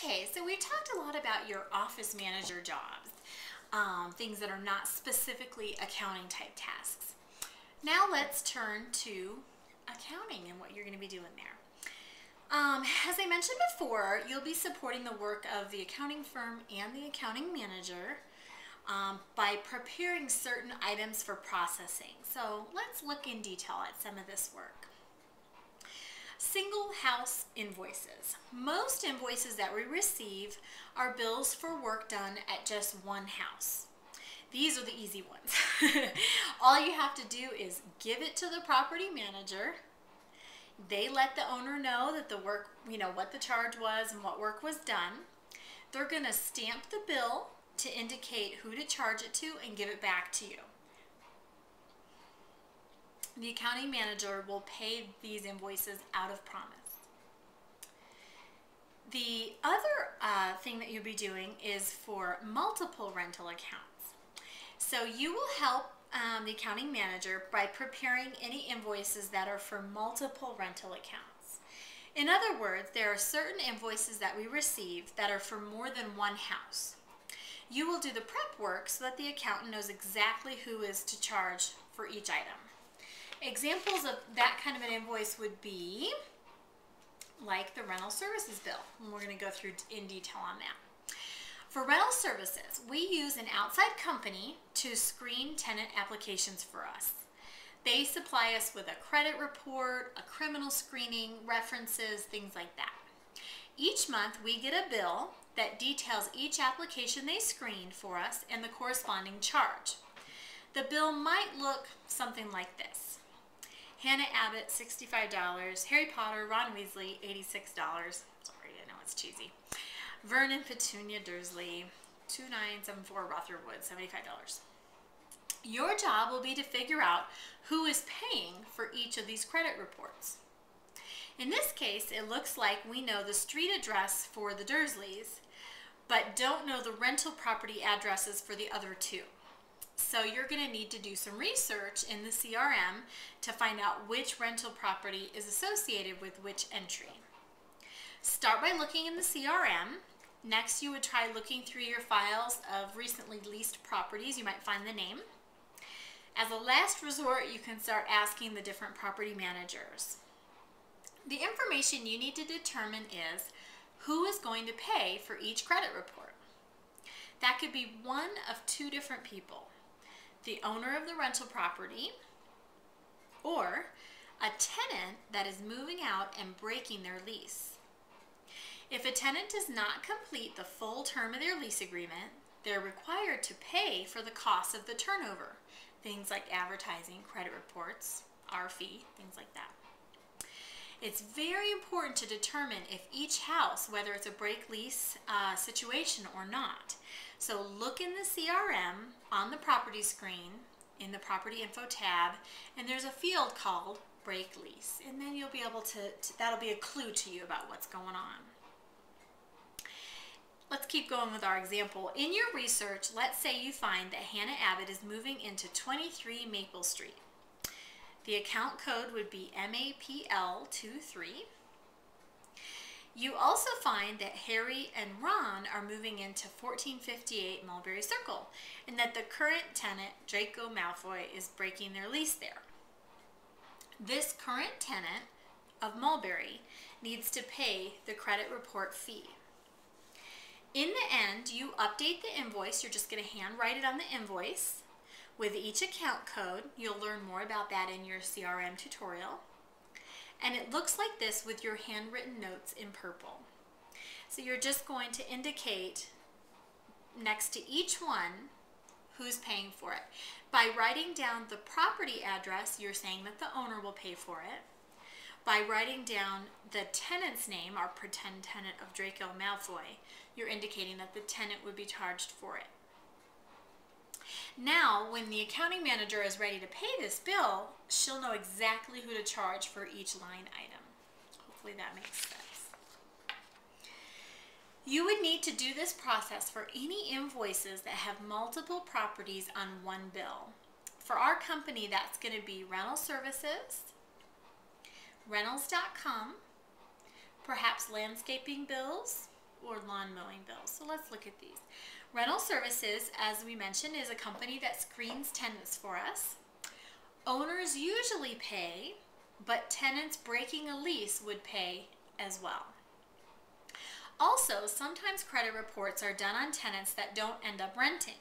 Okay, so we've talked a lot about your office manager jobs, things that are not specifically accounting type tasks. Now let's turn to accounting and what you're going to be doing there. As I mentioned before, you'll be supporting the work of the accounting firm and the accounting manager by preparing certain items for processing. So let's look in detail at some of this work. Single house invoices. Most invoices that we receive are bills for work done at just one house. These are the easy ones. All you have to do is give it to the property manager. They let the owner know that the work, what the charge was and what work was done. They're going to stamp the bill to indicate who to charge it to and give it back to you. The accounting manager will pay these invoices out of promise. The other thing that you'll be doing is for multiple rental accounts. So you will help the accounting manager by preparing any invoices that are for multiple rental accounts. In other words, there are certain invoices that we receive that are for more than one house. You will do the prep work so that the accountant knows exactly who is to charge for each item. Examples of that kind of an invoice would be like the rental services bill, and we're going to go through in detail on that. For rental services, we use an outside company to screen tenant applications for us. They supply us with a credit report, a criminal screening, references, things like that. Each month we get a bill that details each application they screened for us and the corresponding charge. The bill might look something like this. Hannah Abbott, $65. Harry Potter, Ron Weasley, $86. Sorry, I know it's cheesy. Vernon Petunia Dursley, 2974 Rotherwood, $75. Your job will be to figure out who is paying for each of these credit reports. In this case, it looks like we know the street address for the Dursleys, but don't know the rental property addresses for the other two. So you're going to need to do some research in the CRM to find out which rental property is associated with which entry. Start by looking in the CRM. Next, you would try looking through your files of recently leased properties. You might find the name. As a last resort, you can start asking the different property managers. The information you need to determine is who is going to pay for each credit report. That could be one of two different people. The owner of the rental property, or a tenant that is moving out and breaking their lease. If a tenant does not complete the full term of their lease agreement, they're required to pay for the cost of the turnover, things like advertising, credit reports, our fee, things like that. It's very important to determine if each house, whether it's a break lease situation or not. So look in the CRM on the property screen in the property info tab, and there's a field called break lease, and then you'll be able to that'll be a clue to you about what's going on. Let's keep going with our example. In your research, let's say you find that Hannah Abbott is moving into 23 Maple Street. The account code would be MAPL23. You also find that Harry and Ron are moving into 1458 Mulberry Circle, and that the current tenant, Draco Malfoy, is breaking their lease there. This current tenant of Mulberry needs to pay the credit report fee. In the end, you update the invoice. You're just going to handwrite it on the invoice with each account code. You'll learn more about that in your CRM tutorial. And it looks like this with your handwritten notes in purple. So you're just going to indicate next to each one who's paying for it. By writing down the property address, you're saying that the owner will pay for it. By writing down the tenant's name, our pretend tenant of Draco Malfoy, you're indicating that the tenant would be charged for it. Now, when the accounting manager is ready to pay this bill, she'll know exactly who to charge for each line item. Hopefully that makes sense. You would need to do this process for any invoices that have multiple properties on one bill. For our company, that's going to be rental services, rentals.com, perhaps landscaping bills, or lawn mowing bills. So let's look at these. Rental services, as we mentioned, is a company that screens tenants for us. Owners usually pay, but tenants breaking a lease would pay as well. Also, sometimes credit reports are done on tenants that don't end up renting.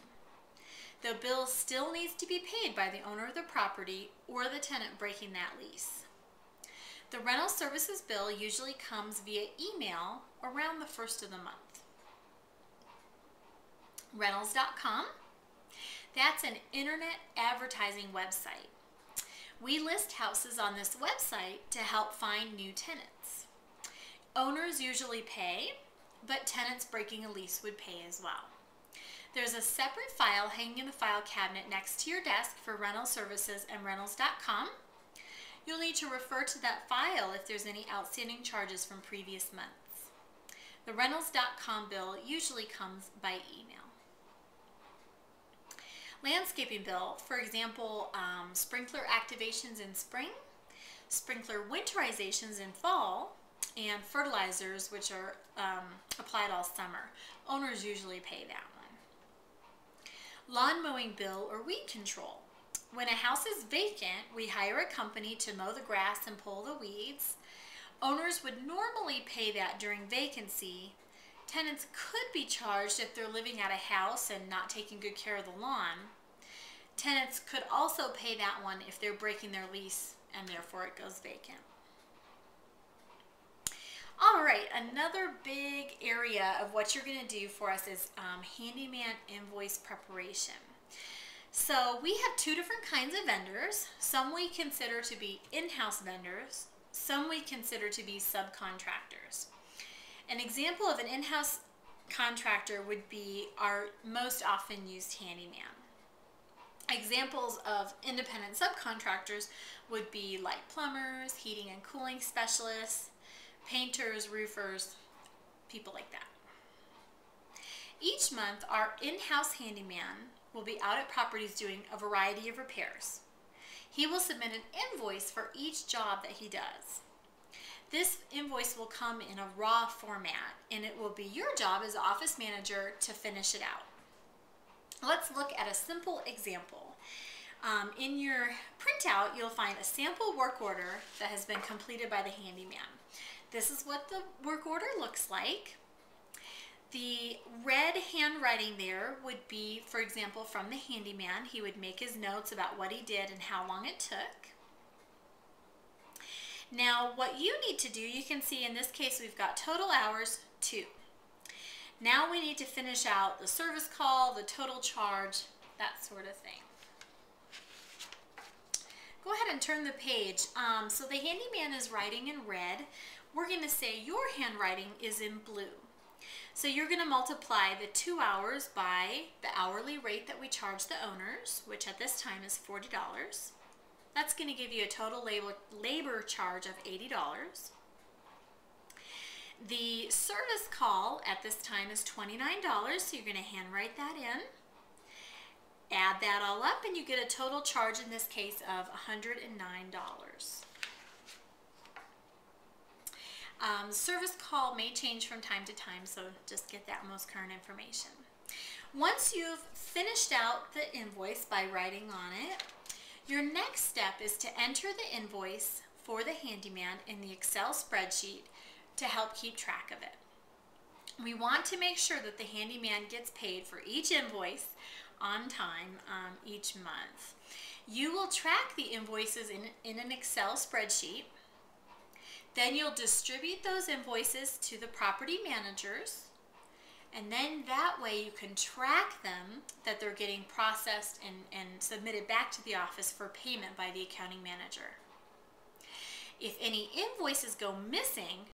The bill still needs to be paid by the owner of the property or the tenant breaking that lease. The rental services bill usually comes via email around the first of the month. Rentals.com, that's an internet advertising website. We list houses on this website to help find new tenants. Owners usually pay, but tenants breaking a lease would pay as well. There's a separate file hanging in the file cabinet next to your desk for rental services and rentals.com. You'll need to refer to that file if there's any outstanding charges from previous months. The rentals.com bill usually comes by email. Landscaping bill, for example, sprinkler activations in spring, sprinkler winterizations in fall, and fertilizers, which are applied all summer. Owners usually pay that one. Lawn mowing bill or weed control. When a house is vacant, we hire a company to mow the grass and pull the weeds. Owners would normally pay that during vacancy. Tenants could be charged if they're living at a house and not taking good care of the lawn. Tenants could also pay that one if they're breaking their lease and therefore it goes vacant. All right, another big area of what you're going to do for us is handyman invoice preparation. So we have two different kinds of vendors. Some we consider to be in-house vendors, some we consider to be subcontractors. An example of an in-house contractor would be our most often used handyman. Examples of independent subcontractors would be like plumbers, heating and cooling specialists, painters, roofers, people like that. Each month, our in-house handyman will be out at properties doing a variety of repairs. He will submit an invoice for each job that he does. This invoice will come in a raw format, and it will be your job as office manager to finish it out. Let's look at a simple example. In your printout, you'll find a sample work order that has been completed by the handyman. This is what the work order looks like. The red handwriting there would be, for example, from the handyman. He would make his notes about what he did and how long it took. Now, what you need to do, you can see in this case we've got total hours 2. Now we need to finish out the service call, the total charge, that sort of thing. Go ahead and turn the page. So the handyman is writing in red. We're going to say your handwriting is in blue. So you're going to multiply the 2 hours by the hourly rate that we charge the owners, which at this time is $40. That's going to give you a total labor charge of $80. The service call at this time is $29, so you're going to handwrite that in. Add that all up and you get a total charge in this case of $109. Service call may change from time to time, so just get that most current information. Once you've finished out the invoice by writing on it, your next step is to enter the invoice for the handyman in the Excel spreadsheet to help keep track of it. We want to make sure that the handyman gets paid for each invoice on time each month. You will track the invoices in an Excel spreadsheet. Then you'll distribute those invoices to the property managers, and then that way you can track them, that they're getting processed and submitted back to the office for payment by the accounting manager. If any invoices go missing,